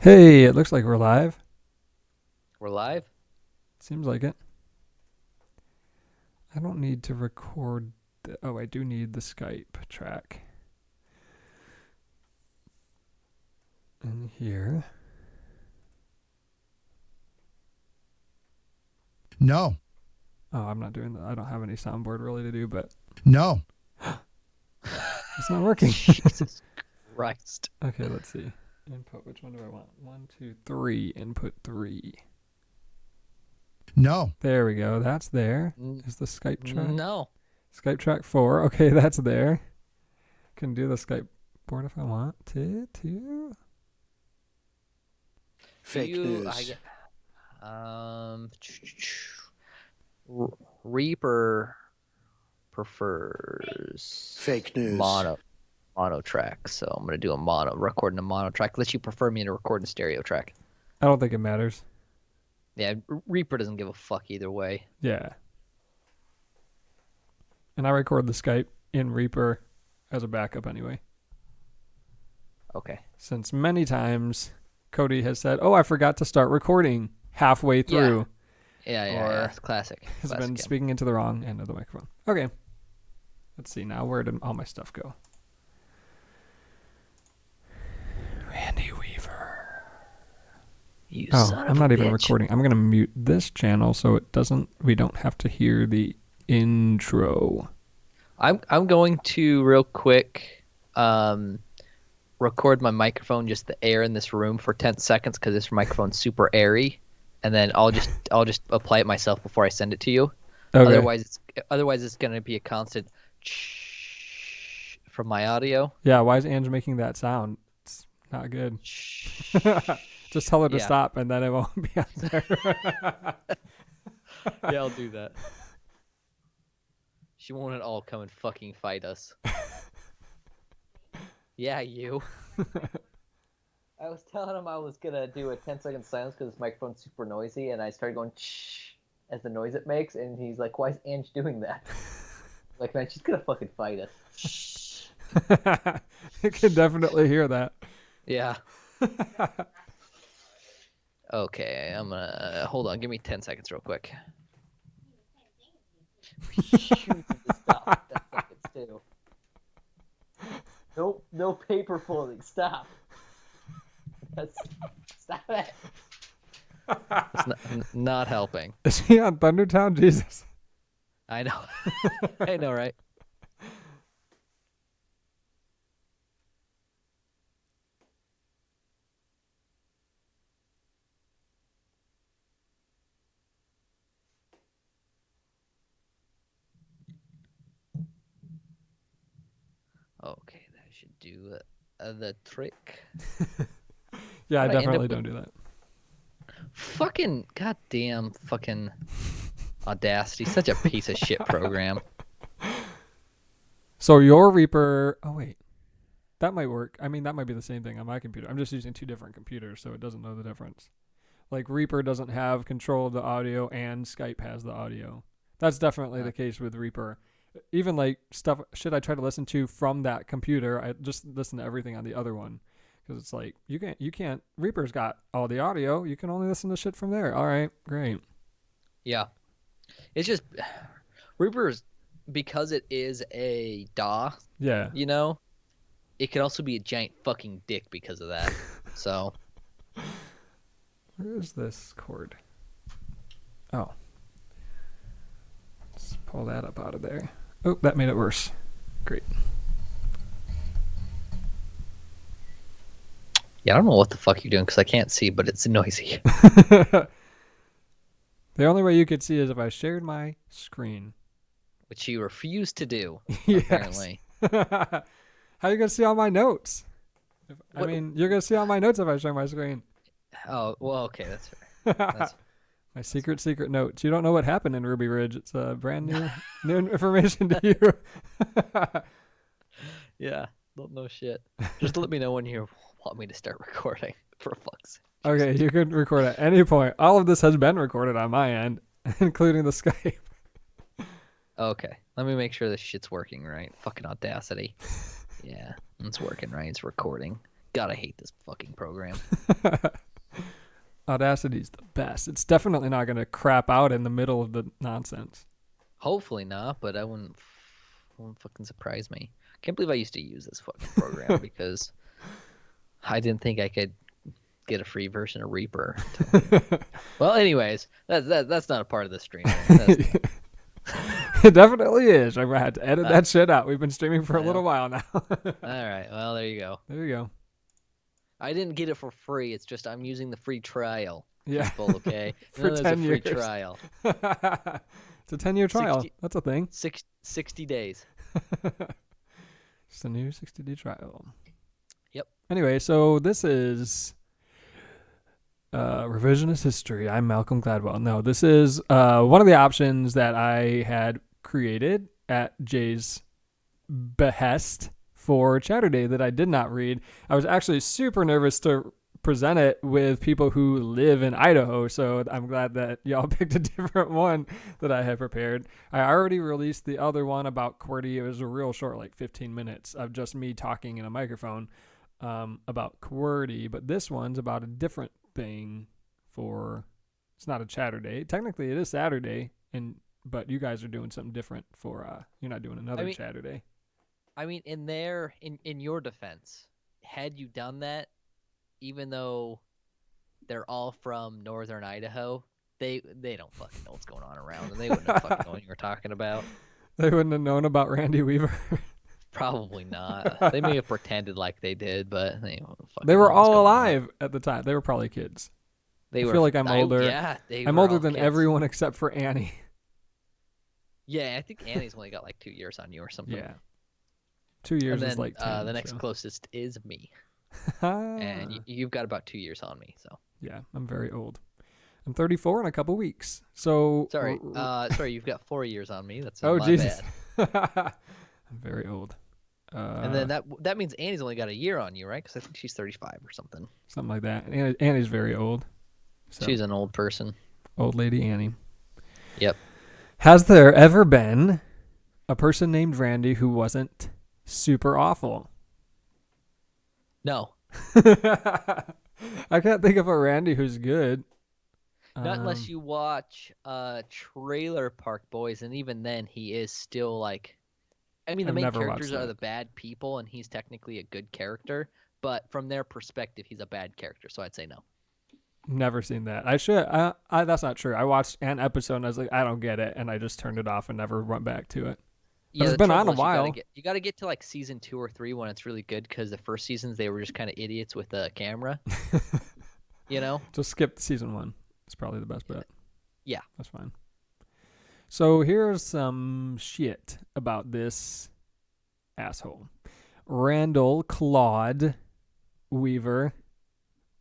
Hey, it looks like we're live. We're live? Seems like it. I don't need to record. Oh, I do need the Skype track in here. No, Oh, I'm not doing that. I don't have any soundboard really to do, but no. it's not working. Jesus Christ. Okay, let's see. Input. Which one do I want? 1, 2, 3. Input 3. No. There we go. That's there. N- Is the Skype track? No. Skype track 4. Okay, that's there. Can do the Skype board if I want to. Fake news. Um, R- Reaper prefers Fake news. mono track, so I'm gonna do recording a mono track. Unless you prefer me to record a stereo track. I don't think it matters. Yeah, Reaper doesn't give a fuck either way. Yeah. And I record the Skype in Reaper as a backup anyway. Okay. Since many times Cody has said, "Oh, I forgot to start recording halfway through." Yeah. It's classic. Has Classic been him. speaking into the wrong end of the microphone. Okay. Let's see now. Where did all my stuff go? Randy Weaver. You Oh, son I'm of not a even bitch. recording. I'm gonna mute this channel so we don't have to hear the intro. I'm going to real quick record my microphone, just the air in this room for 10 seconds because this microphone's super airy, and then I'll just apply it myself before I send it to you. Okay. Otherwise it's going to be a constant from my audio. Yeah, why is Ange making that sound? It's not good. Just tell her to Yeah. stop and then it won't be on there. Yeah, I'll do that. She won't at all come and fucking fight us. Yeah, you. I was telling him I was gonna do a 10-second silence because this microphone's super noisy, and I started going shh as the noise it makes, and he's like, "Why is Ange doing that?" Like, man, she's gonna fucking fight us. Shh. You can definitely hear that. Yeah. Okay, I'm gonna hold on. Give me 10 seconds, real quick. Shoot, stop. 10 seconds too. Nope, no paper pulling. Stop. Stop it. It's not helping. Is he on Thundertown? Jesus. I know. I know, right? Okay, that should do the trick. Yeah, I How'd I end definitely up don't do that. Fucking goddamn fucking Audacity, such a piece of shit program. So your Reaper. Oh, wait. That might work. I mean, that might be the same thing on my computer. I'm just using two different computers, so it doesn't know the difference. Like Reaper doesn't have control of the audio and Skype has the audio. That's definitely the case with Reaper. Even like stuff should I try to listen to from that computer, I just listen to everything on the other one because it's like you can't Reaper's got all the audio, you can only listen to shit from there. All right, great. Yeah, it's just Reaper's because it is a DAW. Yeah. You know, it can also be a giant fucking dick because of that. So Where is this cord? Oh. Let's pull that up out of there. Oh, that made it worse. Great. yeah, I don't know what the fuck you're doing because I can't see, but it's noisy. The only way you could see is if I shared my screen. Which you refuse to do, Yes. apparently. How are you gonna see all my notes? I What- mean, you're gonna see all my notes if I share my screen. Oh, well, okay, that's fair. That's My secret notes. You don't know what happened in Ruby Ridge. It's brand new information to you. Yeah, don't know shit. Just let me know when you want me to start recording, for fuck's sake. Okay, you can record at any point. All of this has been recorded on my end, including the Skype. Okay, let me make sure this shit's working right. Fucking Audacity. Yeah, it's working right. It's recording. God, I hate this fucking program. Audacity's the best. It's definitely not going to crap out in the middle of the nonsense. Hopefully not, but I wouldn't fucking surprise me. Can't believe I used to use this fucking program because I didn't think I could get a free version of Reaper. Well, anyways, that's not a part of the stream. It definitely is. I had to edit that shit out. We've been streaming for a little while now. All right, well, there you go. There you go. I didn't get it for free. It's just I'm using the free trial. Yeah. People, okay? For 10 a free years. trial. It's a 10-year trial. 60 That's a thing. 60 days. It's a new 60-day trial. Yep. Anyway, so this is revisionist history. I'm Malcolm Gladwell. No, this is one of the options that I had created at Jay's behest for Chatterday that I did not read. I was actually super nervous to present it with people who live in Idaho, so I'm glad that y'all picked a different one that I had prepared. I already released the other one about QWERTY. It was a real short, like 15 minutes of just me talking in a microphone about QWERTY, but this one's about a different thing. It's not a Chatterday. Technically, it is Saturday, but you guys are doing something different for. You're not doing another Chatterday. I mean, in your defense, had you done that, even though they're all from northern Idaho, they don't fucking know what's going on around, and they wouldn't have fucking known what you were talking about. They wouldn't have known about Randy Weaver. Probably not. They may have pretended like they did, but they were all alive at the time. They were probably kids. I feel like I'm older. I'm older than everyone except for Annie. Yeah, I think Annie's only got like 2 years on you or something. Yeah. 2 years and then, is like 10. The next closest is me. And you've got about 2 years on me, so. Yeah, I'm very old. I'm 34 in a couple weeks. So sorry, you've got 4 years on me. That's Jesus. bad. I'm very old. And then that means Annie's only got a year on you, right? Because I think she's 35 or something. Something like that. Annie's very old. So. She's an old person. Old lady Annie. Yep. Has there ever been a person named Randy who wasn't super awful? No. I can't think of a Randy who's good. Not unless you watch Trailer Park Boys, and even then he is still like... I mean, the main characters are the bad people, and he's technically a good character, but from their perspective, he's a bad character, so I'd say no. Never seen that. I should. That's not true. I watched an episode, and I was like, I don't get it, and I just turned it off and never went back to it. Yeah, it's been on a while. You got to get to like season 2 or 3 when it's really good, because the first seasons they were just kind of idiots with the camera. You know, just skip season 1. It's probably the best bet. Yeah, that's fine. So here's some shit about this asshole. Randall Claude Weaver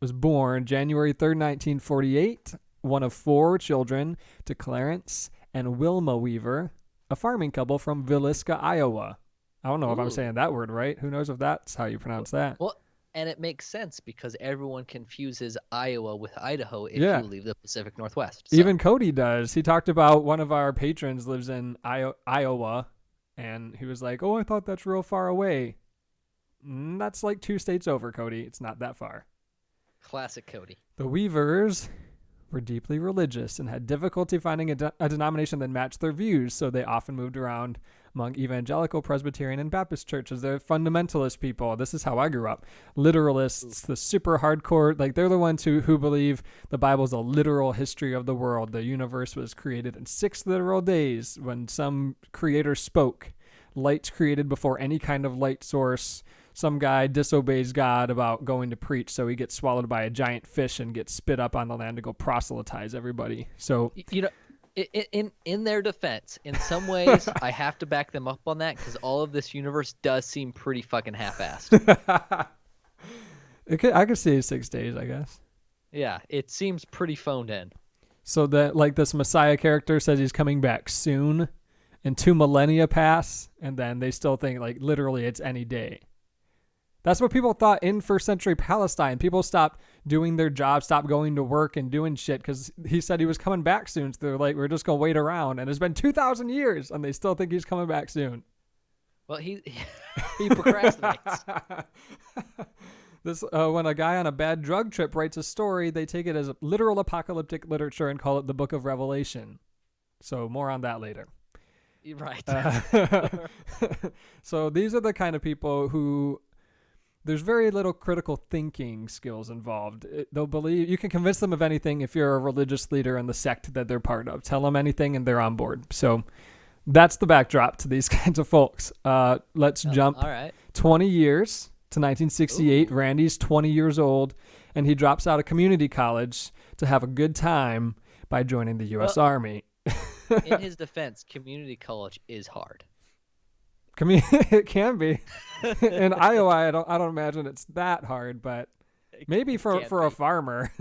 was born January 3rd, 1948, one of 4 children to Clarence and Wilma Weaver, a farming couple from Villisca, Iowa. I don't know if I'm saying that word right. Who knows if that's how you pronounce that? Well, and it makes sense because everyone confuses Iowa with Idaho if you leave the Pacific Northwest. So. Even Cody does. He talked about one of our patrons lives in Iowa, and he was like, oh, I thought that's real far away. That's like 2 states over, Cody. It's not that far. Classic Cody. The Weavers were deeply religious and had difficulty finding a denomination that matched their views, so they often moved around among evangelical, Presbyterian, and Baptist churches. They're fundamentalist people. This is how I grew up. Literalists, the super hardcore, like they're the ones who believe the Bible's a literal history of the world. The universe was created in 6 literal days when some creator spoke. Light's created before any kind of light source. Some guy disobeys God about going to preach, so he gets swallowed by a giant fish and gets spit up on the land to go proselytize everybody. So you know, in their defense, in some ways, I have to back them up on that because all of this universe does seem pretty fucking half-assed. I could see 6 days, I guess. Yeah, it seems pretty phoned in. So that like this Messiah character says he's coming back soon, and 2 millennia pass, and then they still think like literally it's any day. That's what people thought in first century Palestine. People stopped doing their job, stopped going to work and doing shit because he said he was coming back soon. So they're like, we're just going to wait around. And it's been 2,000 years and they still think he's coming back soon. Well, he procrastinates. This when a guy on a bad drug trip writes a story, they take it as literal apocalyptic literature and call it the Book of Revelation. So more on that later. Right. So these are the kind of people who there's very little critical thinking skills involved. They'll believe you can convince them of anything if you're a religious leader in the sect that they're part of. Tell them anything and they're on board. So that's the backdrop to these kinds of folks. Let's jump All right. 20 years to 1968. Ooh. Randy's 20 years old, and he drops out of community college to have a good time by joining the U.S. Army. In his defense, community college is hard. It can be. In Iowa, I don't imagine it's that hard, but maybe for a farmer.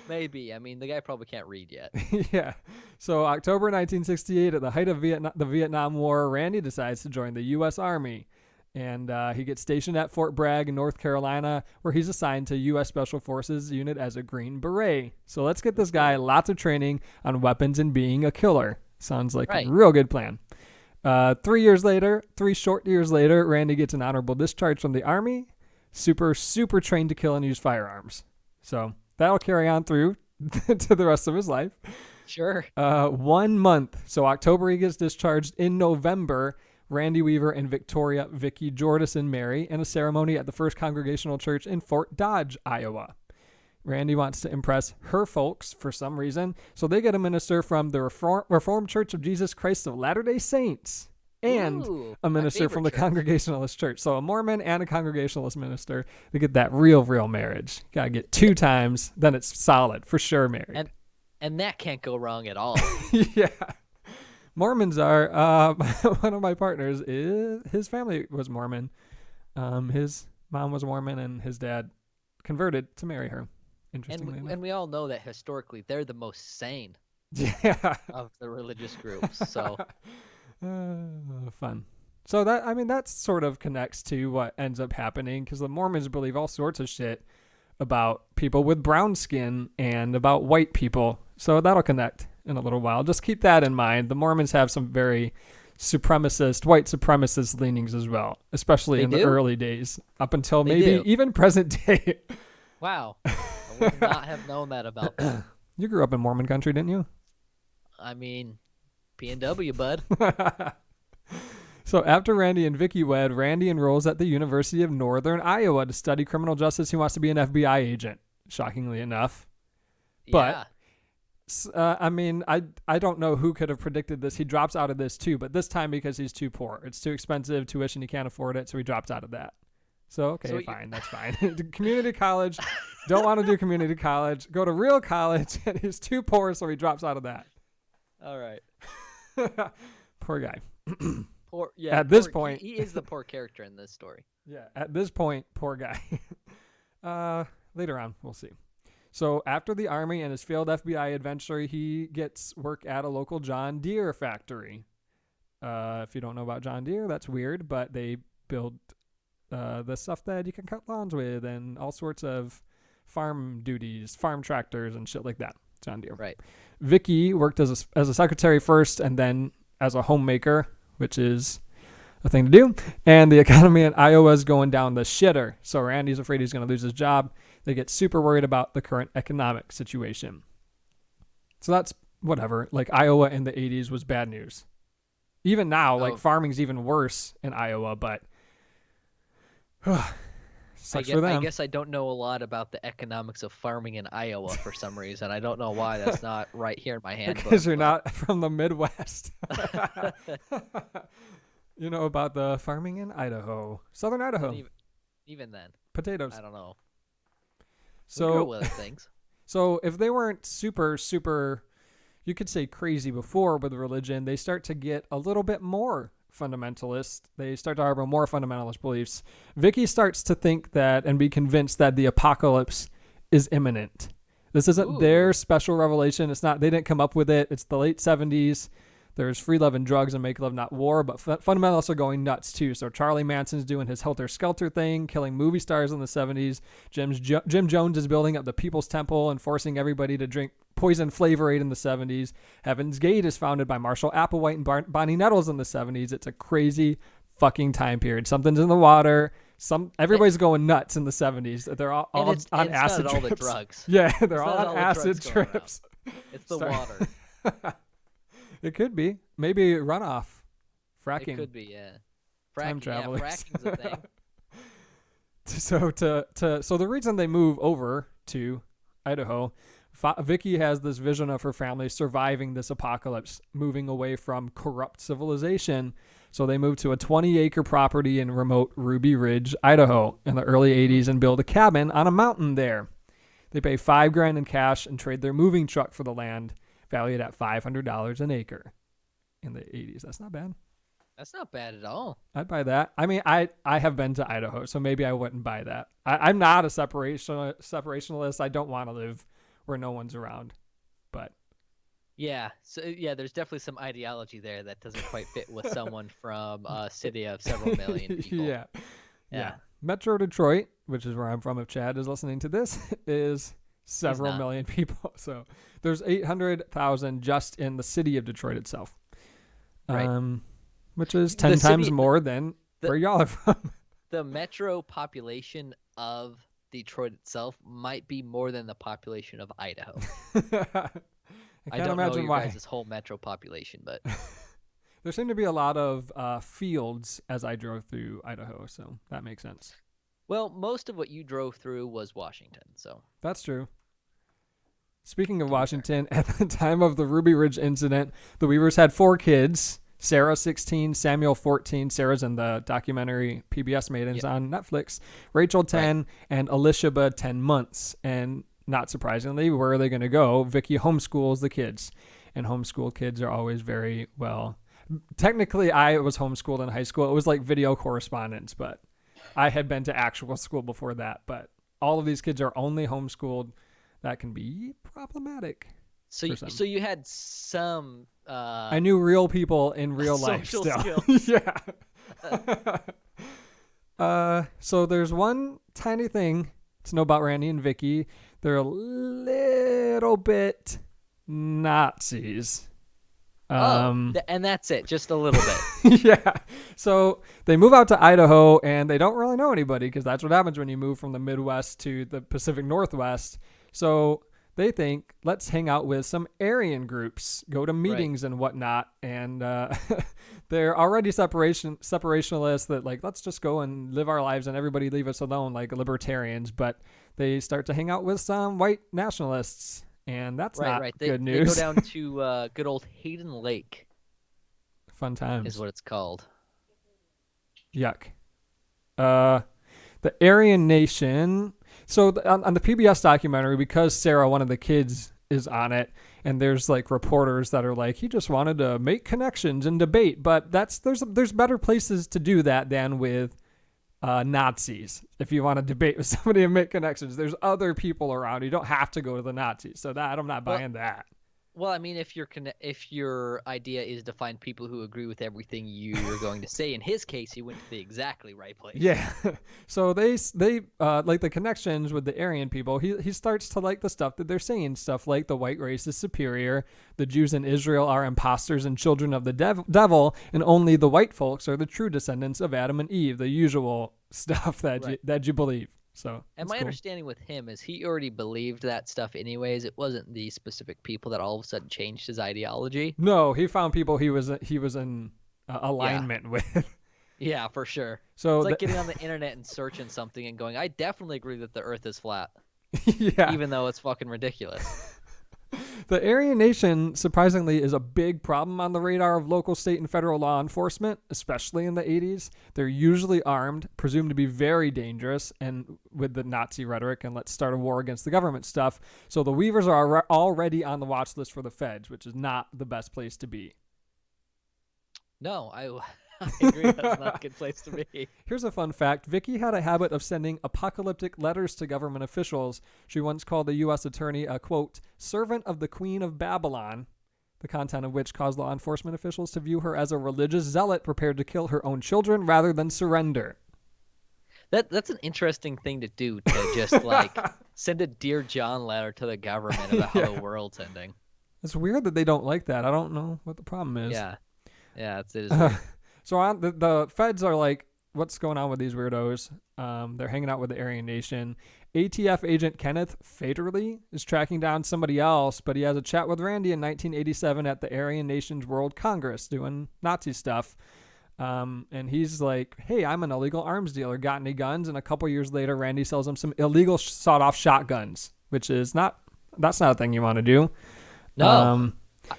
Maybe. I mean, the guy probably can't read yet. Yeah. So October 1968, at the height of the Vietnam War, Randy decides to join the U.S. Army. And he gets stationed at Fort Bragg in North Carolina, where he's assigned to U.S. Special Forces unit as a Green Beret. So let's get this guy lots of training on weapons and being a killer. Sounds like a real good plan. 3 short years later, Randy gets an honorable discharge from the Army. Super trained to kill and use firearms. So that'll carry on through to the rest of his life. Sure. 1 month. So October he gets discharged. In November, Randy Weaver and Victoria Vicky Jordison marry in a ceremony at the First Congregational Church in Fort Dodge, Iowa. Randy wants to impress her folks for some reason, so they get a minister from the Reformed Church of Jesus Christ of Latter-day Saints and a minister from the Congregationalist Church. So a Mormon and a Congregationalist minister. They get that real marriage. Got to get 2 times, then it's solid, for sure married. And that can't go wrong at all. Yeah. Mormons are, one of my partners, his family was Mormon. His mom was Mormon and his dad converted to marry her. Interestingly enough. And we all know that historically they're the most sane of the religious groups. So fun. So that sort of connects to what ends up happening, because the Mormons believe all sorts of shit about people with brown skin and about white people. So that'll connect in a little while. Just keep that in mind. The Mormons have some very white supremacist leanings as well, especially the early days, up until even present day. Wow. I would not have known that about them. You grew up in Mormon country, didn't you? I mean, P&W, bud. So after Randy and Vicky wed, Randy enrolls at the University of Northern Iowa to study criminal justice. He wants to be an FBI agent, shockingly enough. But, I mean, I don't know who could have predicted this. He drops out of this too, but this time because he's too poor. It's too expensive, tuition, he can't afford it, so he drops out of that. So, fine, that's fine. Community college, don't want to do community college. Go to real college, and he's too poor, so he drops out of that. All right. Poor guy. At this point, he is the poor character in this story. Yeah, at this point, poor guy. Later on, we'll see. So after the Army and his failed FBI adventure, he gets work at a local John Deere factory. If you don't know about John Deere, that's weird, but they build the stuff that you can cut lawns with and all sorts of farm duties, farm tractors and shit like that. John Deere. Right. Vicky worked as a secretary first and then as a homemaker, which is a thing to do. And the economy in Iowa is going down the shitter. So Randy's afraid he's going to lose his job. They get super worried about the current economic situation. So that's whatever. Like Iowa in the 80s was bad news. Even now, like farming's even worse in Iowa, but sucks for them. I guess I don't know a lot about the economics of farming in Iowa for some reason. I don't know why that's not right here in my handbook. Because you're not from the Midwest. You know about the farming in Idaho, southern Idaho. Even then, potatoes. I don't know. So with things. So if they weren't super, you could say crazy before with religion, they start to get a little bit more fundamentalist. They start to harbor more fundamentalist beliefs. Vicky starts to think that and be convinced that the apocalypse is imminent. This isn't their special revelation. It's not, they didn't come up with it. It's the late 70s. There's free love and drugs and make love, not war, but fundamentalists are going nuts too. So Charlie Manson's doing his helter-skelter thing, killing movie stars in the 70s. Jim Jones is building up the People's Temple and forcing everybody to drink poison Flavorade in the 70s. Heaven's Gate is founded by Marshall Applewhite and Bonnie Nettles in the 70s. It's a crazy fucking time period. Something's in the water. Everybody's going nuts in the 70s. They're all And it's, on and acid it's not trips. all the drugs. Yeah, they're It's all not on all the acid drugs going around. trips. It's the Sorry. water. It could be. Maybe runoff. It Fracking. could be, yeah. Time Fracking, yeah, travelers. fracking's a thing. So the reason they move over to Idaho, Vicky has this vision of her family surviving this apocalypse, moving away from corrupt civilization. So they move to a 20-acre property in remote Ruby Ridge, Idaho, in the early 80s and build a cabin on a mountain there. They pay $5,000 in cash and trade their moving truck for the land, valued at $500 an acre. In the 80s, that's not bad. That's not bad at all. I'd buy that. I mean, I have been to Idaho, so maybe I wouldn't buy that. I'm not a separationalist. I don't want to live where no one's around. But Yeah, so yeah, there's definitely some ideology there that doesn't quite fit with someone from a city of several million people. yeah. Metro Detroit, which is where I'm from if Chad is listening to this, is several not. million people. So there's 800,000 just in the city of Detroit itself. Right. Which is The 10 times city- more than where y'all are from. The metro population of Detroit itself might be more than the population of Idaho. I I can't don't know imagine your why. guys' whole metro population, but There seemed to be a lot of fields as I drove through Idaho, so that makes sense. well, most of what you drove through was Washington, so That's true. Speaking of Washington, at the time of the Ruby Ridge incident, the Weavers had 4 kids. Sarah, 16, Samuel, 14. Sarah's in the documentary PBS Maidens on Netflix. Rachel, 10, and Elishaba, 10 months. And not surprisingly, where are they going to go? Vicky homeschools the kids. And homeschool kids are always very well. Technically, I was homeschooled in high school. It was like video correspondence, but I had been to actual school before that. But all of these kids are only homeschooled. That can be problematic. so For you, some. so you had some I knew real people in real life social still. skills. Yeah. So there's one tiny thing to know about Randy and Vicky. They're a little bit Nazis. and that's it, just a little bit. Yeah. So they move out to Idaho and they don't really know anybody because that's what happens when you move from the Midwest to the Pacific Northwest. So they think, let's hang out with some Aryan groups, go to meetings and whatnot. And they're already separationalists that like, let's just go and live our lives and everybody leave us alone, like libertarians. But they start to hang out with some white nationalists. And that's not good news. They go down to good old Hayden Lake, Fun times. is what it's called. Yuck. The Aryan Nation. So on the PBS documentary, because Sarah, one of the kids, is on it, and there's like reporters that are like, he just wanted to make connections and debate, but there's better places to do that than with Nazis. If you want to debate with somebody and make connections, there's other people around. You don't have to go to the Nazis. So that I'm not buying that. Well, I mean, if your idea is to find people who agree with everything you're going to say, in his case, he went to the exactly right place. Yeah. So they like the connections with the Aryan people. He starts to like the stuff that they're saying, stuff like the white race is superior, the Jews in Israel are imposters and children of the devil, and only the white folks are the true descendants of Adam and Eve. The usual stuff that you believe. So. And that's my cool. understanding with him is he already believed that stuff anyways. It wasn't the specific people that all of a sudden changed his ideology. No, he found people he was in alignment with. Yeah, for sure. So It's like getting on the internet and searching something and going, I definitely agree that the earth is flat, yeah. even though it's fucking ridiculous. The Aryan Nation, surprisingly, is a big problem on the radar of local, state, and federal law enforcement, especially in the 80s. They're usually armed, presumed to be very dangerous, and with the Nazi rhetoric and let's start a war against the government stuff. So the Weavers are already on the watch list for the feds, which is not the best place to be. No, I agree. That's not a good place to be. Here's a fun fact. Vicky had a habit of sending apocalyptic letters to government officials. She once called the U.S. attorney a, quote, servant of the Queen of Babylon, the content of which caused law enforcement officials to view her as a religious zealot prepared to kill her own children rather than surrender. That's an interesting thing to do, to just like send a Dear John letter to the government about how the world's ending. It's weird that they don't like that. I don't know what the problem is. Yeah, it is weird. So the feds are like, what's going on with these weirdos. They're hanging out with the Aryan Nation. ATF agent Kenneth Federle is tracking down somebody else, but he has a chat with Randy in 1987 at the Aryan Nation's World Congress doing Nazi stuff. And he's like, hey, I'm an illegal arms dealer. Got any guns? And a couple years later, Randy sells him some illegal sawed-off shotguns, which is that's not a thing you want to do. No.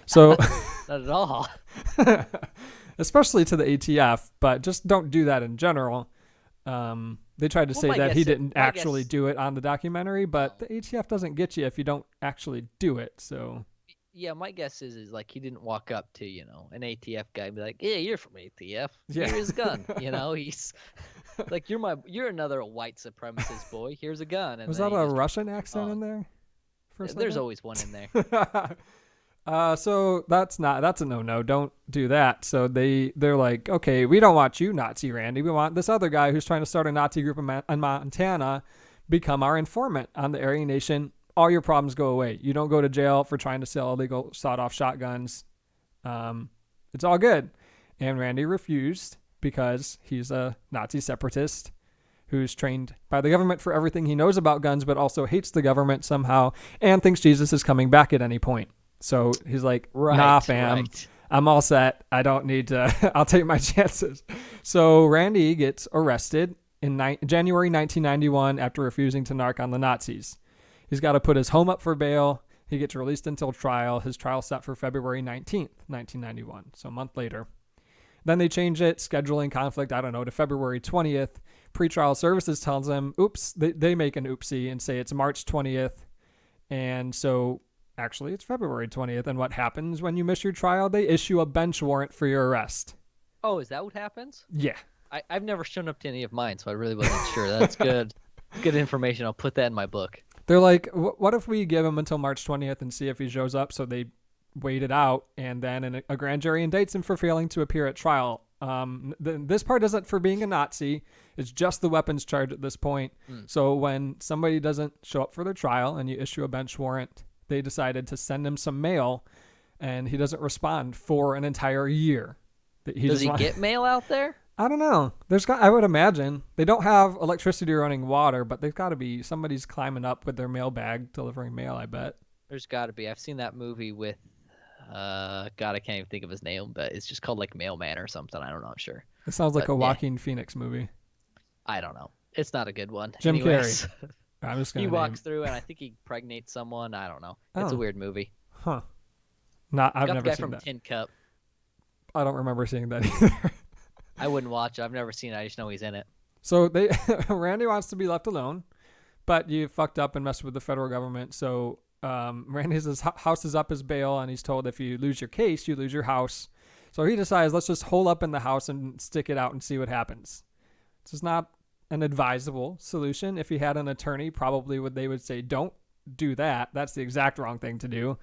So Not at all. especially to the ATF, but just don't do that in general. They tried to say my that guess he is- didn't my actually guess- do it on the documentary, but the ATF doesn't get you if you don't actually do it. So Yeah, my guess is like he didn't walk up to, an ATF guy and be like, "Yeah, you're from ATF. Yeah. Here's a gun." He's like, "You're another white supremacist boy. Here's a gun." And was then that he a just- Russian accent in there? For a There's second? always one in there. So that's a no-no. Don't do that. So they're like, okay, we don't want you, Nazi Randy. We want this other guy who's trying to start a Nazi group in Montana become our informant on the Aryan Nation. All your problems go away. You don't go to jail for trying to sell illegal sawed-off shotguns. It's all good. And Randy refused because he's a Nazi separatist who's trained by the government for everything he knows about guns, but also hates the government somehow and thinks Jesus is coming back at any point. So he's like, nah, fam, right. I'm all set. I don't need to. I'll take my chances. So Randy gets arrested in January 1991 after refusing to narc on the Nazis. He's got to put his home up for bail. He gets released until trial. His trial set for February 19th, 1991, so a month later. Then they change it, scheduling conflict, I don't know, to February 20th. Pretrial services tells them, oops, they make an oopsie and say it's March 20th. And so actually it's February 20th. And what happens when you miss your trial? They issue a bench warrant for your arrest. Oh, is that what happens? Yeah. I've never shown up to any of mine, so I really wasn't sure. That's good. Good information. I'll put that in my book. They're like, what if we give him until March 20th and see if he shows up? So they wait it out, and then a grand jury indicts him for failing to appear at trial. This part isn't for being a Nazi. It's just the weapons charge at this point. So when somebody doesn't show up for their trial and you issue a bench warrant, they decided to send him some mail, and he doesn't respond for an entire year. Does he get mail out there? I don't know. I would imagine they don't have electricity or running water, but they've got to be somebody's climbing up with their mailbag delivering mail. I bet. There's got to be. I've seen that movie with, God, I can't even think of his name, but it's just called like Mailman or something. I don't know. I'm sure. It sounds like But, a yeah. Joaquin Phoenix movie. I don't know. It's not a good one. Jim Anyways, I'm just he gonna walks through and I think he impregnates someone. I don't know. It's a Oh. weird movie. Huh? Not. I've Got the never guy seen from that. Tin Cup. I don't remember seeing that either. I wouldn't watch it. I've never seen it. I just know he's in it. So Randy wants to be left alone, but you fucked up and messed with the federal government. So Randy's house is up as bail, and he's told if you lose your case, you lose your house. So he decides, let's just hole up in the house and stick it out and see what happens. This is not an advisable solution. If he had an attorney, probably they would say, don't do that. That's the exact wrong thing to do.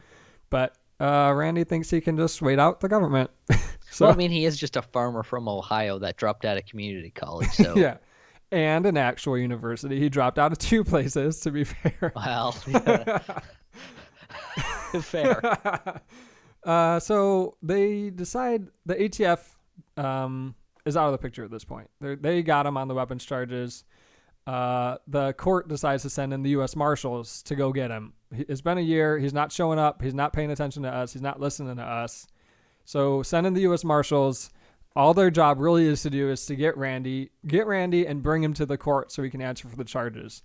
But Randy thinks he can just wait out the government. So Well, I mean, he is just a farmer from Ohio that dropped out of community college. So, yeah. And an actual university. He dropped out of 2 places, to be fair. well, yeah. Fair. So they decide the ATF is out of the picture at this point. They got him on the weapons charges. The court decides to send in the U.S. Marshals to go get him. It's been a year. He's not showing up. He's not paying attention to us. He's not listening to us. So send in the U.S. Marshals. All their job really is to do is to get Randy and bring him to the court so he can answer for the charges.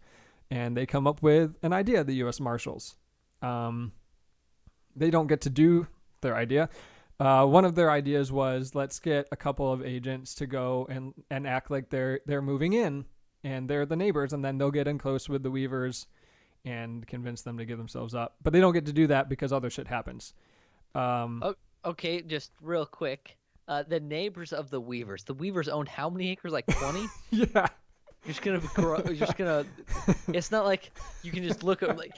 And they come up with an idea, the U.S. Marshals. They don't get to do their idea. One of their ideas was, let's get a couple of agents to go and act like they're moving in and they're the neighbors, and then they'll get in close with the Weavers and convince them to give themselves up. But they don't get to do that because other shit happens. Okay, just real quick. The neighbors of the Weavers. The Weavers own how many acres? Like 20? Yeah. You're just gonna. It's not like you can just look at like,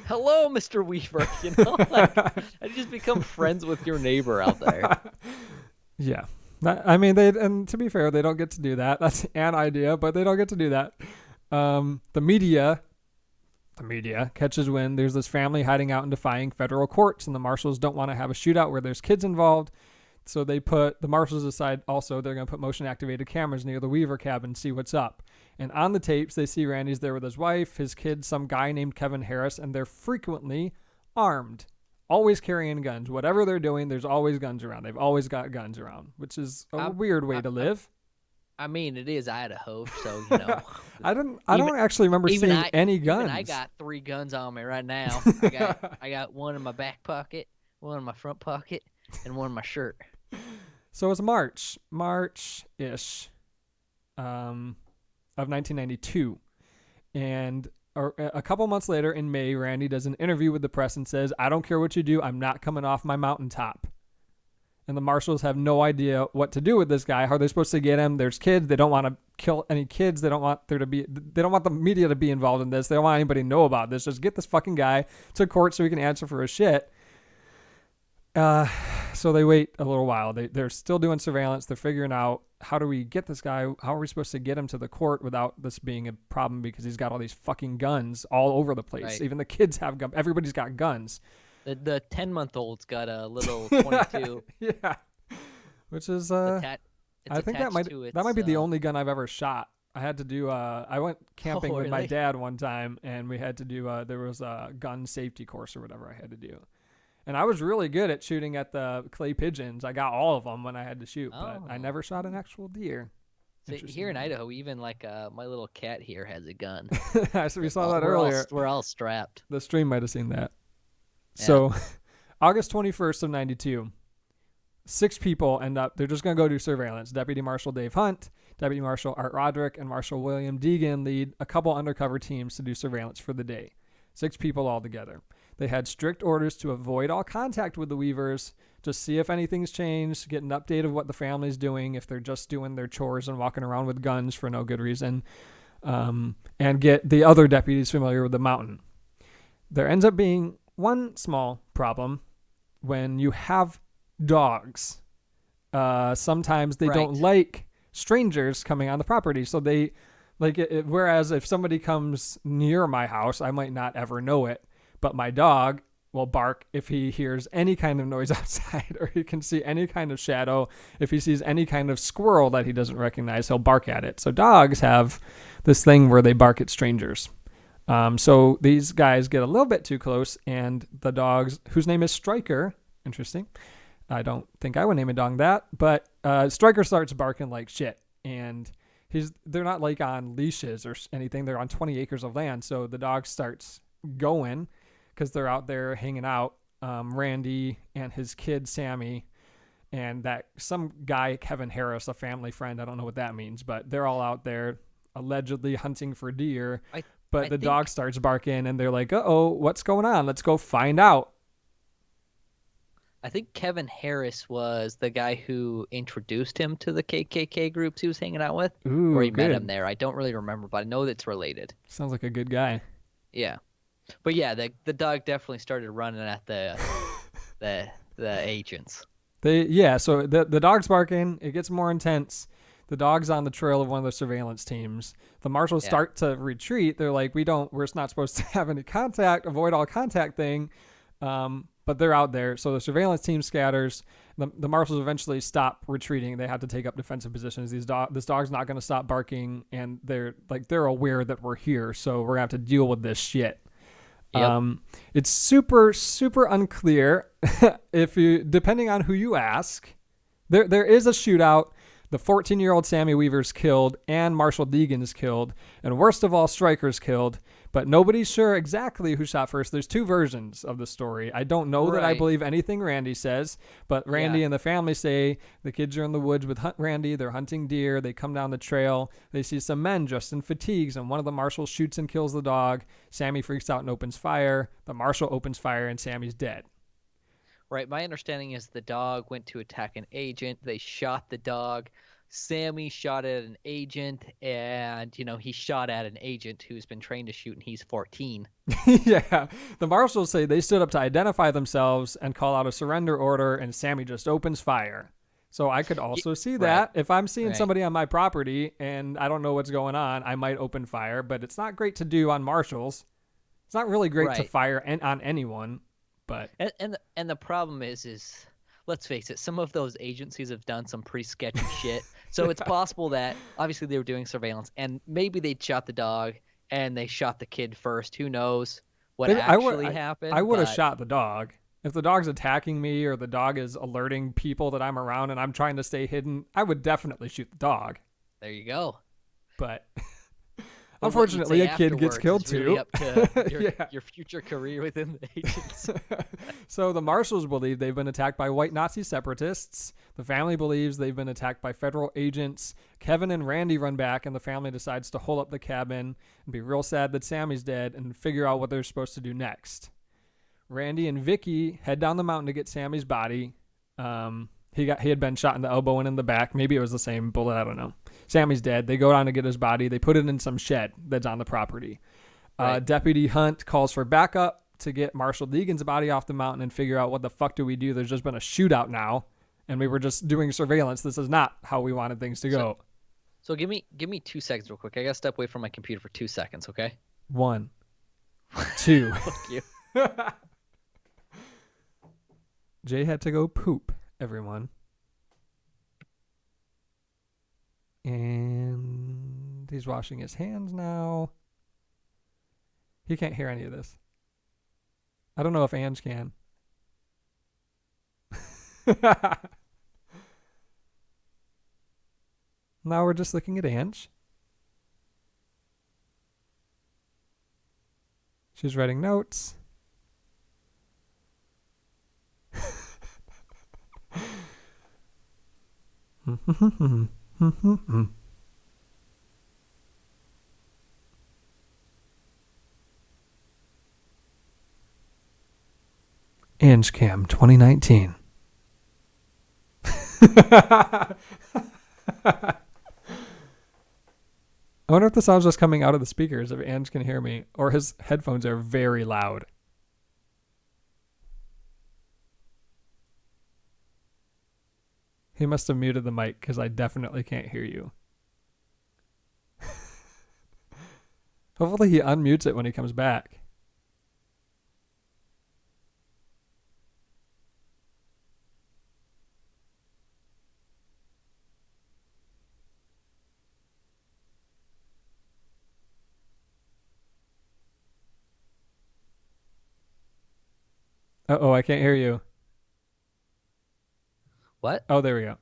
hello, Mr. Weaver. You know, like, I just become friends with your neighbor out there. Yeah. And to be fair, they don't get to do that. That's an idea, but they don't get to do that. The media catches wind. There's this family hiding out and defying federal courts, and the marshals don't want to have a shootout where there's kids involved. So the marshals decide also they're going to put motion activated cameras near the Weaver cabin, see what's up. And on the tapes, they see Randy's there with his wife, his kids, some guy named Kevin Harris, and they're frequently armed, always carrying guns. Whatever they're doing, there's always guns around. They've always got guns around, which is a weird way to live. I mean, it is Idaho, so you know. I don't actually remember seeing any guns. Even I got 3 guns on me right now. I got one in my back pocket, one in my front pocket, and one in my shirt. So it's March-ish of 1992. And a couple months later in May, Randy does an interview with the press and says, "I don't care what you do. I'm not coming off my mountaintop." And the marshals have no idea what to do with this guy. How are they supposed to get him? There's kids. They don't want to kill any kids. They don't want the media to be involved in this. They don't want anybody to know about this. Just get this fucking guy to court so he can answer for his shit. So they wait a little while. They're still doing surveillance. They're figuring out, how do we get this guy? How are we supposed to get him to the court without this being a problem, because he's got all these fucking guns all over the place. Right. Even the kids have guns. Everybody's got guns. The 10-month-old's got a little 22. Yeah. Which is I think that might be the only gun I've ever shot. I had to do I went camping with my dad one time, and we had to do there was a gun safety course or whatever I had to do. And I was really good at shooting at the clay pigeons. I got all of them when I had to shoot, but I never shot an actual deer. So here in Idaho, even like my little cat here has a gun. So we saw that earlier. We're all strapped. The stream might have seen that. Yeah. So August 21st of 92, 6 people end up, they're just going to go do surveillance. Deputy Marshal Dave Hunt, Deputy Marshal Art Roderick, and Marshal William Deegan lead a couple undercover teams to do surveillance for the day. 6 people all together. They had strict orders to avoid all contact with the Weavers, just see if anything's changed, get an update of what the family's doing, if they're just doing their chores and walking around with guns for no good reason, and get the other deputies familiar with the mountain. There ends up being one small problem when you have dogs. Sometimes they don't like strangers coming on the property, so they like it. Whereas if somebody comes near my house, I might not ever know it, but my dog will bark if he hears any kind of noise outside, or he can see any kind of shadow. If he sees any kind of squirrel that he doesn't recognize, he'll bark at it. So dogs have this thing where they bark at strangers. So these guys get a little bit too close, and the dogs, whose name is Striker, interesting. I don't think I would name a dog that, but Striker starts barking like shit, and they're not like on leashes or anything. They're on 20 acres of land, so the dog starts going because they're out there hanging out. Randy and his kid Sammy, and that some guy Kevin Harris, a family friend. I don't know what that means, but they're all out there allegedly hunting for deer. But the dog starts barking, and they're like, "Uh-oh, what's going on? Let's go find out." I think Kevin Harris was the guy who introduced him to the KKK groups he was hanging out with. Ooh, or he met good. him there. I don't really remember, but I know that's related. Sounds like a good guy. Yeah. But yeah, the dog definitely started running at the agents. So the dog's barking. It gets more intense. The dog's on the trail of one of the surveillance teams. The marshals start to retreat. They're like, we're not supposed to have any contact, avoid all contact thing. But they're out there. So the surveillance team scatters. The marshals eventually stop retreating. They have to take up defensive positions. This dog's not going to stop barking, and they're aware that we're here. So we're going to have to deal with this shit. Yep. It's super, super unclear depending on who you ask. There is a shootout. The 14-year-old Sammy Weaver's killed, and Marshal Deegan's killed, and worst of all, Striker's killed. But nobody's sure exactly who shot first. There's 2 versions of the story. I don't know that I believe anything Randy says, but Randy and the family say the kids are in the woods with Randy. They're hunting deer. They come down the trail. They see some men dressed in fatigues, and one of the marshals shoots and kills the dog. Sammy freaks out and opens fire. The marshal opens fire, and Sammy's dead. Right. My understanding is the dog went to attack an agent. They shot the dog. Sammy shot at an agent, and, he shot at an agent who's been trained to shoot, and he's 14. Yeah. The marshals say they stood up to identify themselves and call out a surrender order, and Sammy just opens fire. So I could also see that. If I'm seeing somebody on my property and I don't know what's going on, I might open fire, but it's not great to do on marshals. It's not really great to fire on anyone. But and the problem is let's face it, some of those agencies have done some pretty sketchy shit. So it's possible that obviously they were doing surveillance and maybe they shot the dog and they shot the kid first. Who knows what actually happened? I would have shot the dog. If the dog's attacking me or the dog is alerting people that I'm around and I'm trying to stay hidden, I would definitely shoot the dog. There you go. But unfortunately, a kid gets killed is really too. up to Yeah. your future career within the agency. So the marshals believe they've been attacked by white Nazi separatists. The family believes they've been attacked by federal agents. Kevin and Randy run back, and the family decides to hole up the cabin and be real sad that Sammy's dead and figure out what they're supposed to do next. Randy and Vicky head down the mountain to get Sammy's body. He had been shot in the elbow and in the back. Maybe it was the same bullet. I don't know. Sammy's dead. They go down to get his body. They put it in some shed that's on the property. Right. Deputy Hunt calls for backup to get Marshall Deegan's body off the mountain and figure out what the fuck do we do. There's just been a shootout now, and we were just doing surveillance. This is not how we wanted things to go. So give me 2 seconds real quick. I gotta step away from my computer for 2 seconds, okay? 1, 2. Fuck you. Jay had to go poop, everyone. And he's washing his hands now. He can't hear any of this. I don't know if Ange can. Now we're just looking at Ange. She's writing notes. Angecam 2019. I wonder if the sound's just coming out of the speakers if Ange can hear me, or his headphones are very loud. He must have muted the mic because I definitely can't hear you. Hopefully he unmutes it when he comes back. Uh-oh, I can't hear you. What? Oh, there we go.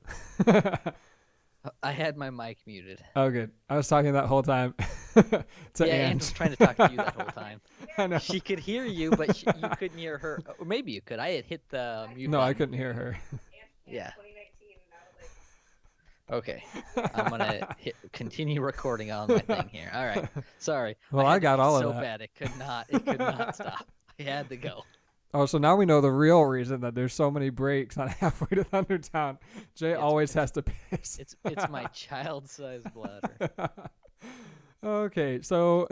I had my mic muted. Oh, good. I was talking that whole time to Yeah, Ange. Ange was trying to talk to you that whole time. I know. She could hear you, but you couldn't hear her. Or maybe you could. I had hit the mute No, I button. couldn't hear her. Yeah. Okay. I'm gonna continue recording on my thing here. All right. Sorry. Well, had I to got pee all of so that. bad it could not stop. I had to go. Oh, so now we know the real reason that there's so many breaks on Halfway to Thundertown. Jay always has to piss. It's my child-sized bladder. Okay, so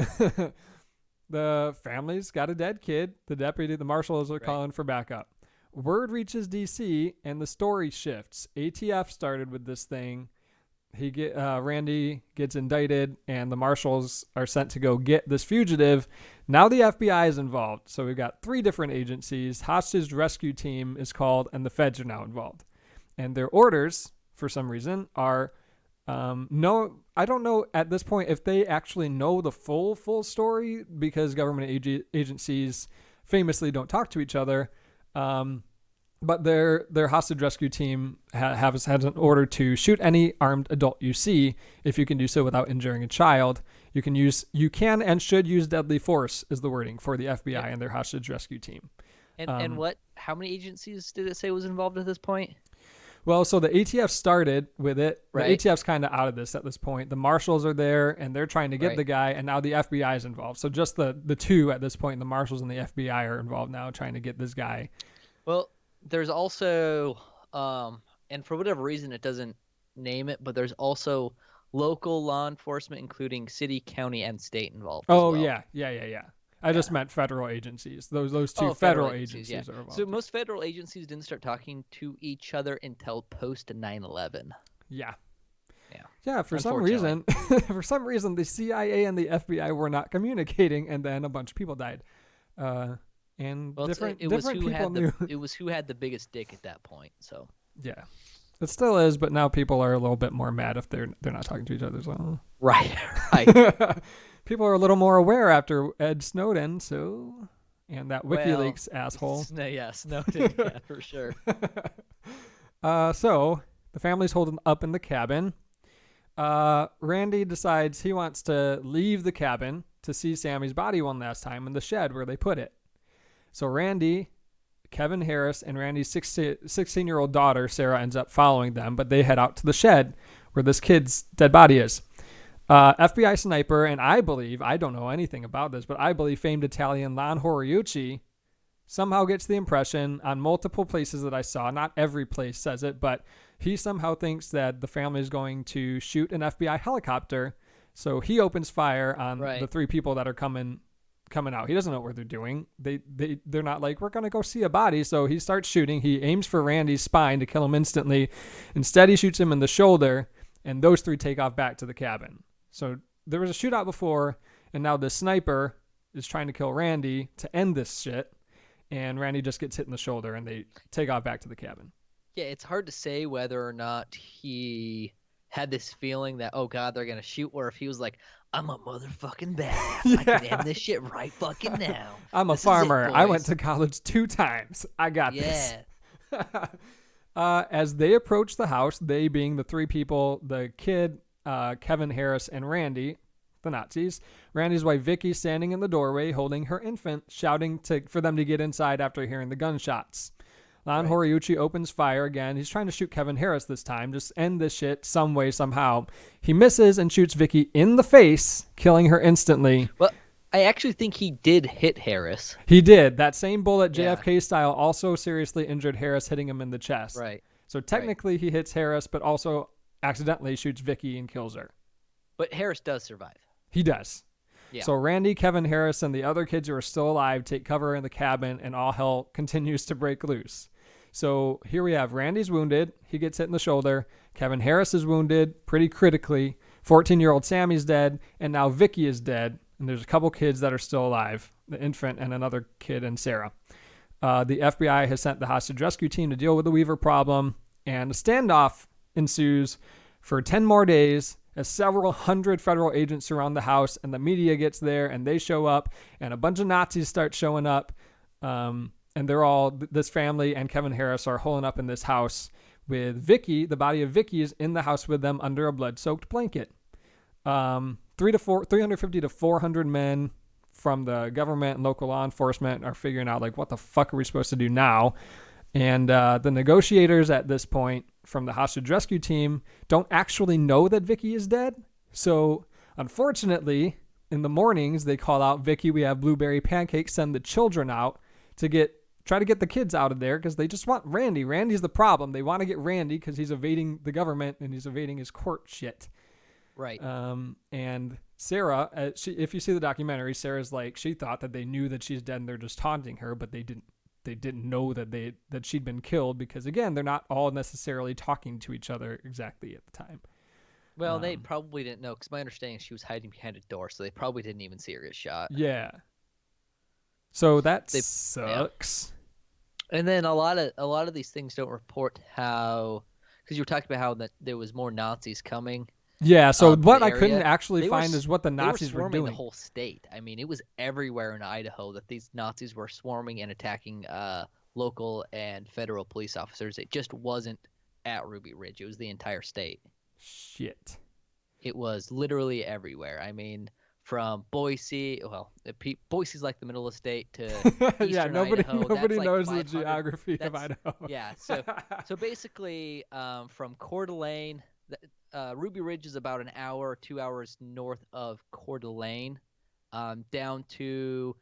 the family's got a dead kid. The marshals are calling for backup. Word reaches DC, and the story shifts. ATF started with this thing. Randy gets indicted, and the marshals are sent to go get this fugitive. Now the FBI is involved. So we've got 3 different agencies. Hostage rescue team is called, and the feds are now involved. And their orders, for some reason, are no. I don't know at this point if they actually know the full story, because government agencies famously don't talk to each other. But their hostage rescue team has an order to shoot any armed adult you see if you can do so without injuring a child. You can and should use deadly force is the wording for the FBI and their hostage rescue team. And how many agencies did it say was involved at this point? Well, so the ATF started with it. Right. The ATF's kind of out of this at this point. The marshals are there, and they're trying to get Right. the guy, and now the FBI is involved. So just the 2 at this point, the marshals and the FBI are involved now trying to get this guy. Well, there's also, and for whatever reason it doesn't name it, but there's also local law enforcement, including city, county, and state involved. Oh, as well. yeah. I just meant federal agencies. Those 2 Oh, federal agencies yeah. are involved. So most federal agencies didn't start talking to each other until post 9/11. Yeah. Yeah. Yeah, for some reason, the CIA and the FBI were not communicating, and then a bunch of people died. And Well, different it was people who knew. it was who had the biggest dick at that point. So Yeah. It still is, but now people are a little bit more mad if they're not talking to each other. So. Right, right. People are a little more aware after Ed Snowden, and that WikiLeaks asshole. Snowden, yeah, for sure. So the family's holding up in the cabin. Randy decides he wants to leave the cabin to see Sammy's body one last time in the shed where they put it. So Randy, Kevin Harris, and Randy's 16-year-old daughter, Sarah, ends up following them, but they head out to the shed where this kid's dead body is. FBI sniper, and I don't know anything about this, but I believe famed Italian Lon Horiuchi somehow gets the impression on multiple places that I saw, not every place says it, but he somehow thinks that the family is going to shoot an FBI helicopter. So he opens fire on the three people that are coming out. He doesn't know what they're doing. They're not like, we're going to go see a body. So he starts shooting. He aims for Randy's spine to kill him instantly. Instead, he shoots him in the shoulder, and those three take off back to the cabin. So there was a shootout before, and now the sniper is trying to kill Randy to end this shit, and Randy just gets hit in the shoulder, and they take off back to the cabin. Yeah, it's hard to say whether or not he had this feeling that, oh God, they're going to shoot, or if he was like, I'm a motherfucking badass. I can end this shit right fucking now. I'm a farmer. I went to college 2 times. I got this. As they approach the house, they being the 3 people, the kid, Kevin Harris, and Randy, the Nazis. Randy's wife Vicky standing in the doorway holding her infant, shouting for them to get inside after hearing the gunshots. Lon Horiuchi opens fire again. He's trying to shoot Kevin Harris this time. Just end this shit some way, somehow. He misses and shoots Vicky in the face, killing her instantly. Well, I actually think he did hit Harris. He did. That same bullet, JFK style, also seriously injured Harris, hitting him in the chest. Right. So technically he hits Harris, but also accidentally shoots Vicky and kills her. But Harris does survive. He does. Yeah. So Randy, Kevin Harris, and the other kids who are still alive take cover in the cabin, and all hell continues to break loose. So here we have Randy's wounded. He gets hit in the shoulder. Kevin Harris is wounded pretty critically. 14-year-old Sammy's dead, and now Vicky is dead. And there's a couple kids that are still alive, the infant and another kid and Sarah. The FBI has sent the hostage rescue team to deal with the Weaver problem, and a standoff ensues for 10 more days as several hundred federal agents surround the house, and the media gets there, and they show up, and a bunch of Nazis start showing up, and they're all, this family and Kevin Harris are holing up in this house with Vicky. The body of Vicky is in the house with them under a blood-soaked blanket. 350 to 400 men from the government and local law enforcement are figuring out, like, what the fuck are we supposed to do now? And the negotiators at this point from the hostage rescue team don't actually know that Vicky is dead. So unfortunately, in the mornings, they call out, Vicky, we have blueberry pancakes, send the children out to try to get the kids out of there because they just want Randy. Randy's the problem. They want to get Randy because he's evading the government and he's evading his court shit. Right. And Sarah, if you see the documentary, Sarah's like, she thought that they knew that she's dead and they're just taunting her, but they didn't know that she'd been killed because, again, they're not all necessarily talking to each other exactly at the time. Well, they probably didn't know because my understanding is she was hiding behind a door, so they probably didn't even see her get shot. Yeah. So that sucks. Yeah. And then a lot of these things don't report how, because you were talking about how that there was more Nazis coming. Yeah, so what I couldn't actually find is what the Nazis were doing. The whole state. I mean, it was everywhere in Idaho that these Nazis were swarming and attacking local and federal police officers. It just wasn't at Ruby Ridge. It was the entire state. Shit. It was literally everywhere. I mean, from Boise, well, Boise's like the middle of the state to eastern Idaho. Nobody That's knows like the geography of Idaho. Yeah, so basically, from Coeur d'Alene, Ruby Ridge is about an hour, 2 hours north of Coeur d'Alene, down to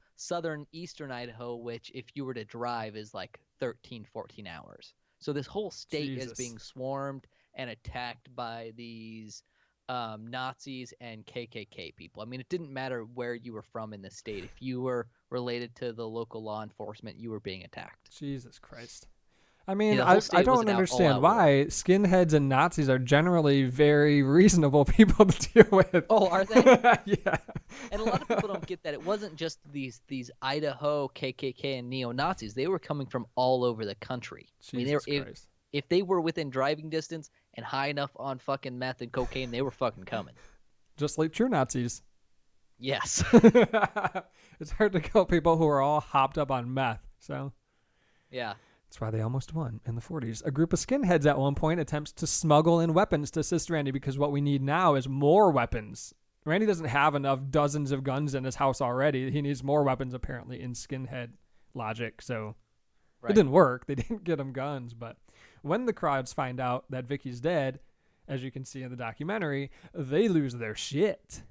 eastern Idaho, which if you were to drive is like 13, 14 hours. So this whole state is being swarmed and attacked by these Nazis and KKK people. I mean, it didn't matter where you were from in the state. If you were related to the local law enforcement, you were being attacked. Jesus Christ. I mean, I don't understand why skinheads and Nazis are generally very reasonable people to deal with. Oh, are they? Yeah. And a lot of people don't get that. It wasn't just these Idaho KKK and neo-Nazis. They were coming from all over the country. Jesus Christ. If they were within driving distance and high enough on fucking meth and cocaine, they were fucking coming. Just like true Nazis. Yes. It's hard to kill people who are all hopped up on meth. So Yeah. that's why they almost won in the 40s. A group of skinheads at one point attempts to smuggle in weapons to assist Randy because what we need now is more weapons. Randy doesn't have enough dozens of guns in his house already. He needs more weapons, apparently, in skinhead logic. So Right. it didn't work. They didn't get him guns. But when the crowds find out that Vicky's dead, as you can see in the documentary, they lose their shit.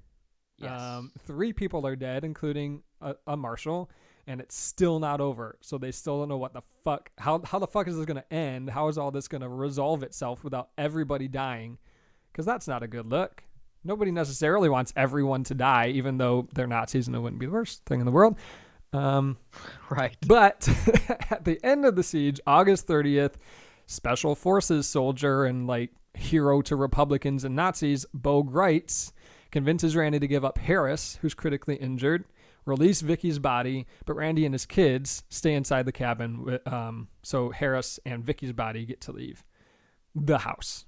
Yes. 3 people are dead, including a marshal, and it's still not over. So they still don't know what the fuck, how the fuck is this going to end? How is all this going to resolve itself without everybody dying? Because that's not a good look. Nobody necessarily wants everyone to die, even though they're Nazis and it wouldn't be the worst thing in the world. Right. But at the end of the siege, August 30th, Special Forces soldier and like hero to Republicans and Nazis, Bo Greitz, convinces Randy to give up Harris, who's critically injured, release Vicky's body, but Randy and his kids stay inside the cabin. So Harris and Vicky's body get to leave the house.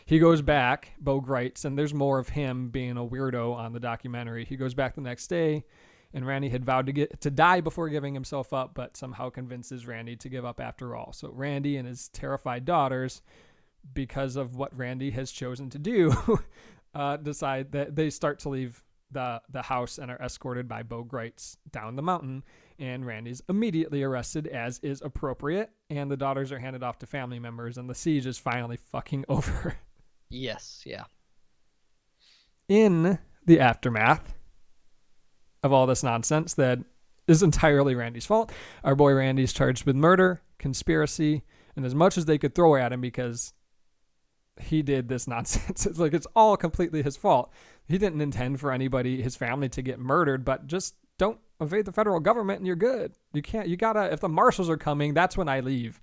He goes back, Bo Greitz, and there's more of him being a weirdo on the documentary. He goes back the next day, and Randy had vowed to die before giving himself up, but somehow convinces Randy to give up after all. So Randy and his terrified daughters, because of what Randy has chosen to do, decide that they start to leave the house and are escorted by Bo Greitz down the mountain. And Randy's immediately arrested, as is appropriate, and the daughters are handed off to family members, and the siege is finally fucking over. Yes. Yeah. In the aftermath of all this nonsense that is entirely Randy's fault, our boy Randy's charged with murder, conspiracy, and as much as they could throw at him because he did this nonsense. It's like it's all completely his fault. He didn't intend for anybody, his family, to get murdered, but just don't evade the federal government and you're good. You gotta, if the marshals are coming, that's when I leave.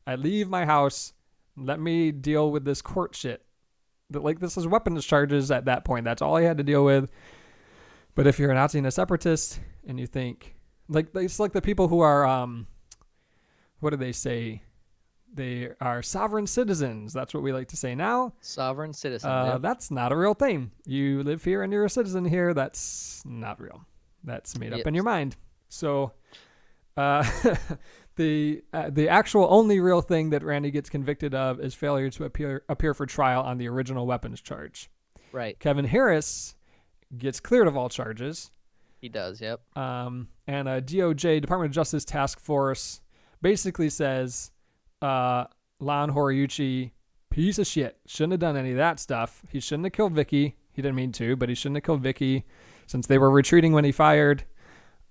I leave my house. Let me deal with this court shit. Like, this is weapons charges at that point. That's all he had to deal with. But if you're a Nazi and a separatist and you think, like, it's like the people who are, what do they say? They are sovereign citizens. That's what we like to say now. Sovereign citizen. Yep. That's not a real thing. You live here and you're a citizen here. That's not real. That's made up in your mind. So the actual only real thing that Randy gets convicted of is failure to appear for trial on the original weapons charge. Right. Kevin Harris gets cleared of all charges. He does. Yep. And a DOJ, Department of Justice task force, basically says Lon Horiuchi, piece of shit, shouldn't have done any of that stuff. He shouldn't have killed Vicky. He didn't mean to, but he shouldn't have killed Vicky since they were retreating when he fired.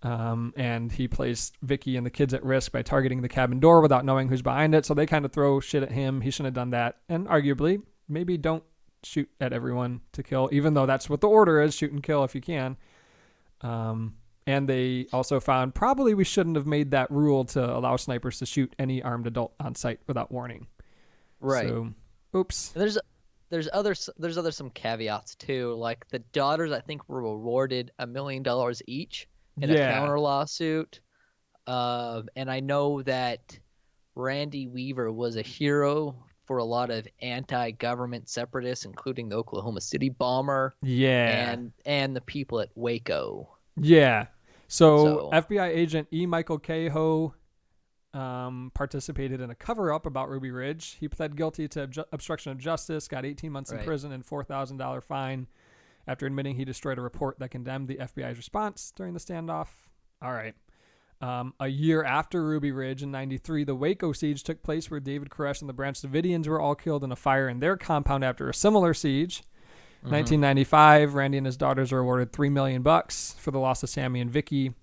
And he placed Vicky and the kids at risk by targeting the cabin door without knowing who's behind it. So they kind of throw shit at him. He shouldn't have done that. And arguably, maybe don't shoot at everyone to kill, even though that's what the order is, shoot and kill if you can. And they also found probably we shouldn't have made that rule to allow snipers to shoot any armed adult on site without warning. Right. So, oops. And there's some caveats too. Like the daughters, I think, were awarded $1 million each in a counter lawsuit. And I know that Randy Weaver was a hero for a lot of anti-government separatists, including the Oklahoma City bomber. Yeah. And the people at Waco. Yeah. So FBI agent E. Michael Cahoe participated in a cover-up about Ruby Ridge. He pled guilty to obstruction of justice, got 18 months in prison and $4,000 fine after admitting he destroyed a report that condemned the FBI's response during the standoff. All right. A year after Ruby Ridge in 93, the Waco siege took place where David Koresh and the Branch Davidians were all killed in a fire in their compound after a similar siege. 1995, Randy and his daughters are awarded $3 million for the loss of Sammy and Vicky.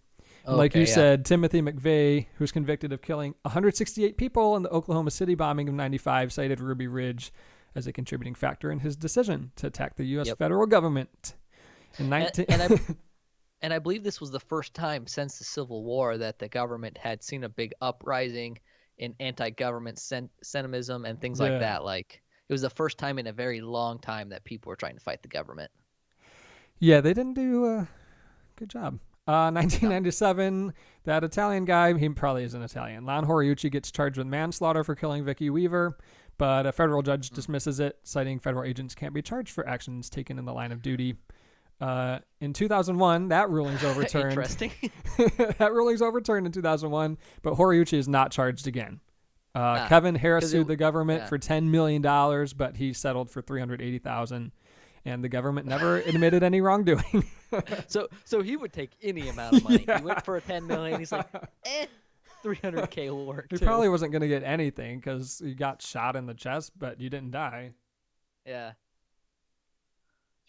Like you said, Timothy McVeigh, who's convicted of killing 168 people in the Oklahoma City bombing of 95, cited Ruby Ridge as a contributing factor in his decision to attack the U.S. federal government. In And I believe this was the first time since the Civil War that the government had seen a big uprising in anti-government sentimentism and things like that. Like, it was the first time in a very long time that people were trying to fight the government. Yeah, they didn't do a good job. 1997, that Italian guy, he probably isn't Italian. Lon Horiuchi gets charged with manslaughter for killing Vicky Weaver, but a federal judge dismisses it, citing federal agents can't be charged for actions taken in the line of duty. In 2001, that ruling's overturned. Interesting. That ruling's overturned in 2001, but Horiuchi is not charged again. Kevin Harris sued the government for $10 million, but he settled for $380,000, and the government never admitted any wrongdoing. So he would take any amount of money. Yeah. He went for a $10 million. He's like, 300K will work He too. probably wasn't going to get anything because he got shot in the chest, but you didn't die. Yeah.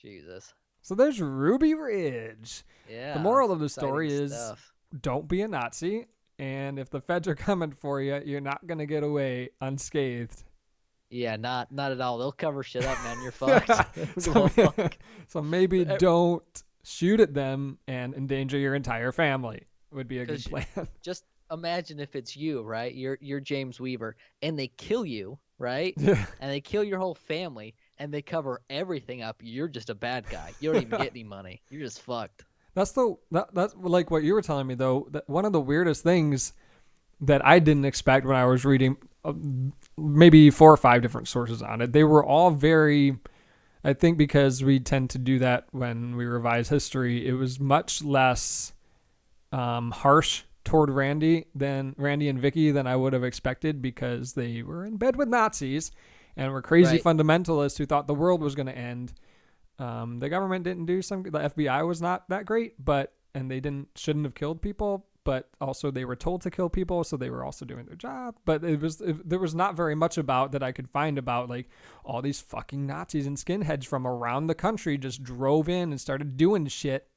Jesus. So there's Ruby Ridge. Yeah. The moral of the exciting story is stuff. don't be a Nazi, and if the feds are coming for you, you're not going to get away unscathed. Yeah, not at all. They'll cover shit up, man. You're fucked. So maybe don't shoot at them and endanger your entire family would be a good 'Cause plan. Just imagine if it's you, right? You're James Weaver, and they kill you, right? Yeah. And they kill your whole family, and they cover everything up. You're just a bad guy. You don't even get any money. You're just fucked. That's like what you were telling me though. That one of the weirdest things that I didn't expect when I was reading maybe 4 or 5 different sources on it. They were all very, I think because we tend to do that when we revise history, it was much less harsh toward Randy and Vicky than I would have expected because they were in bed with Nazis and were crazy fundamentalists who thought the world was going to end. The government didn't do the FBI was not that great, and they shouldn't have killed people, but also they were told to kill people, so they were also doing their job. But there was not very much about that I could find about like all these fucking Nazis and skinheads from around the country just drove in and started doing shit.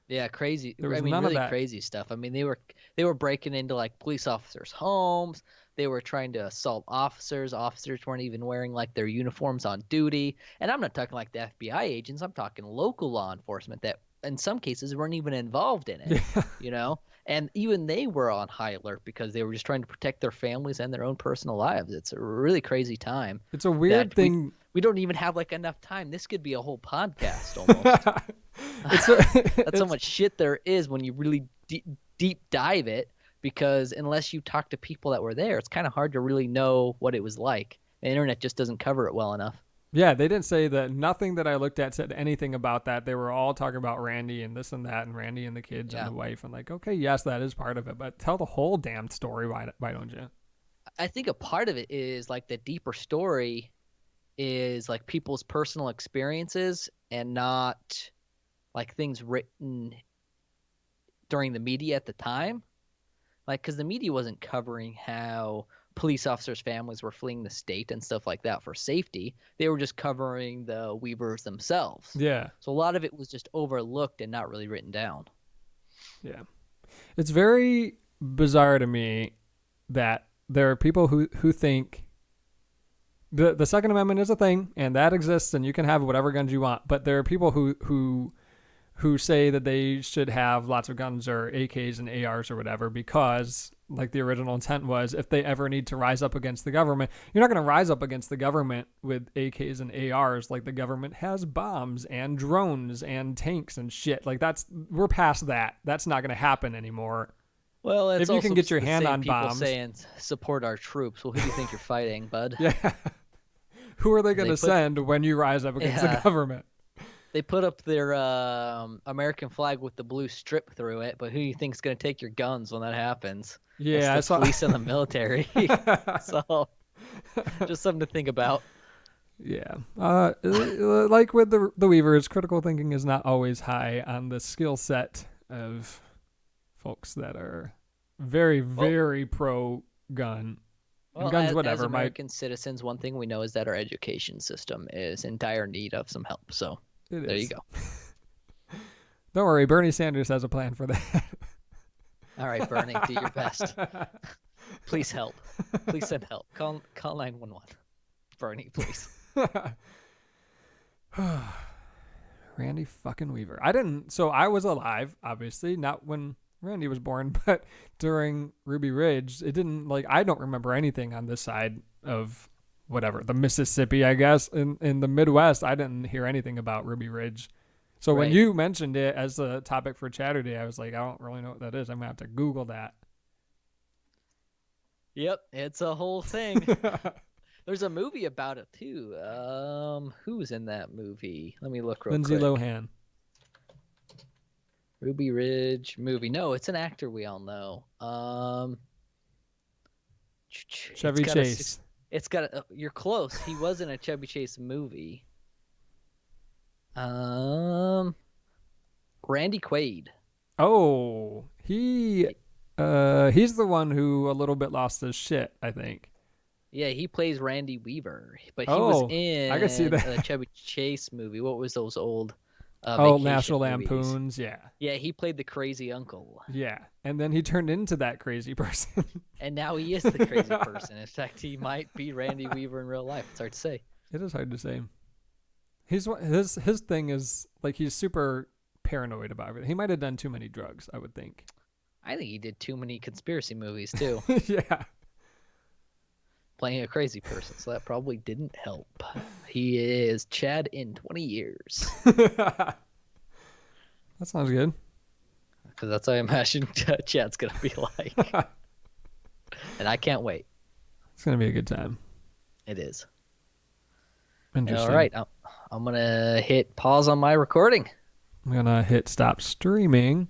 Yeah, crazy. There was I mean, none of really that. crazy stuff. I mean, they were breaking into like police officers' homes. They were trying to assault officers. Officers weren't even wearing like their uniforms on duty. And I'm not talking like the FBI agents. I'm talking local law enforcement that in some cases weren't even involved in it, you know? And even they were on high alert because they were just trying to protect their families and their own personal lives. It's a really crazy time. It's a weird thing. We don't even have like enough time. This could be a whole podcast almost. That's how much shit there is when you really deep dive it, because unless you talk to people that were there, it's kind of hard to really know what it was like. The internet just doesn't cover it well enough. Yeah, they didn't say that. Nothing that I looked at said anything about that. They were all talking about Randy and this and that, and Randy and the kids and the wife. And like, okay, yes, that is part of it, but tell the whole damn story. Why don't you? I think a part of it is like the deeper story is like people's personal experiences and not like things written during the media at the time. Like, because the media wasn't covering how police officers' families were fleeing the state and stuff like that for safety. They were just covering the Weavers themselves. Yeah. So a lot of it was just overlooked and not really written down. Yeah. It's very bizarre to me that there are people who think the Second Amendment is a thing and that exists and you can have whatever guns you want, but there are people who say that they should have lots of guns or AKs and ARs or whatever because, like the original intent was, if they ever need to rise up against the government, you're not going to rise up against the government with AKs and ARs. Like the government has bombs and drones and tanks and shit. Like we're past that. That's not going to happen anymore. Well, it's if you can get your hand on people bombs, saying support our troops. Well, who do you think you're fighting, bud? Yeah. Who are they going to send when you rise up against the government? They put up their American flag with the blue strip through it, but who do you think's going to take your guns when that happens? Yeah, it's the police and the military. So, just something to think about. Yeah. Like with the Weavers, critical thinking is not always high on the skill set of folks that are very, very pro-gun. Well, guns, whatever. As American citizens, one thing we know is that our education system is in dire need of some help. So there you go. Don't worry, Bernie Sanders has a plan for that. All right, Bernie, do your best. Please help. Please send help. Call 911. Bernie, please. Randy fucking Weaver. I was alive, obviously, not when Randy was born, but during Ruby Ridge, I don't remember anything on this side of whatever, the Mississippi, I guess. In the Midwest, I didn't hear anything about Ruby Ridge. So when Right. you mentioned it as a topic for Chatterday, I was like, I don't really know what that is. I'm gonna have to Google that. Yep, it's a whole thing. There's a movie about it too. Who's in that movie? Let me look real Lindsay quick. Lohan. Ruby Ridge movie. No, it's an actor we all know. Chevy Chase. It's got a, you're close. He was in a Chevy Chase movie. Randy Quaid. Oh, he's the one who a little bit lost his shit, I think. Yeah, he plays Randy Weaver, but he Oh, was in I can see that. a Chevy Chase movie. What was those old National vacation movies? Lampoons, yeah. Yeah, he played the crazy uncle. Yeah. And then he turned into that crazy person. And now he is the crazy person. In fact, he might be Randy Weaver in real life. It's hard to say. It is hard to say. His thing is like he's super paranoid about it. He might have done too many drugs, I would think. I think he did too many conspiracy movies too, Yeah. playing a crazy person. So that probably didn't help. He is Chad in 20 years. That sounds good. Because that's how I imagine Chad's going to be like. And I can't wait. It's gonna be a good time. It is. Interesting. All right. I'm going to hit pause on my recording. I'm gonna hit stop streaming.